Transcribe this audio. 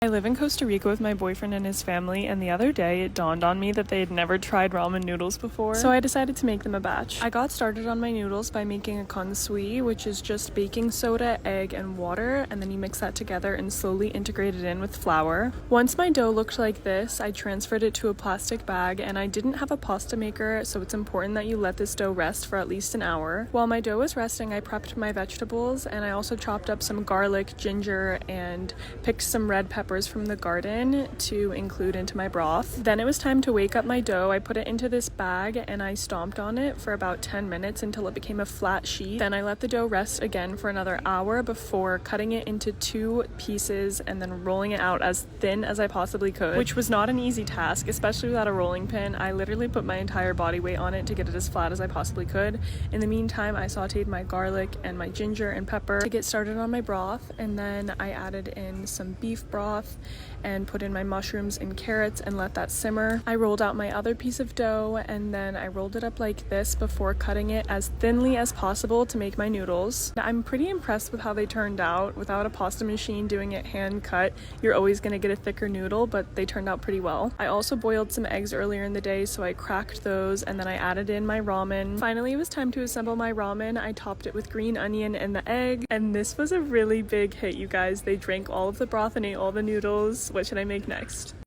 I live in Costa Rica with my boyfriend and his family, and the other day it dawned on me that they had never tried ramen noodles before, so I decided to make them a batch. I got started on my noodles by making a consui, which is just baking soda, egg, and water, and then you mix that together and slowly integrate it in with flour. Once my dough looked like this, I transferred it to a plastic bag, and I didn't have a pasta maker, so it's important that you let this dough rest for at least an hour. While my dough was resting, I prepped my vegetables, and I also chopped up some garlic, ginger, and picked some red peppers from the garden to include into my broth. Then it was time to wake up my dough. I put it into this bag and I stomped on it for about 10 minutes until it became a flat sheet. Then I let the dough rest again for another hour before cutting it into 2 pieces and then rolling it out as thin as I possibly could, which was not an easy task, especially without a rolling pin. I literally put my entire body weight on it to get it as flat as I possibly could. In the meantime, I sauteed my garlic and my ginger and pepper to get started on my broth, and then I added in some beef broth and put in my mushrooms and carrots and let that simmer. I rolled out my other piece of dough and then I rolled it up like this before cutting it as thinly as possible to make my noodles. I'm pretty impressed with how they turned out. Without a pasta machine doing it hand cut, you're always going to get a thicker noodle, but they turned out pretty well. I also boiled some eggs earlier in the day, so I cracked those and then I added in my ramen. Finally, it was time to assemble my ramen. I topped it with green onion and the egg, and this was a really big hit, you guys. They drank all of the broth and ate all the noodles. What should I make next?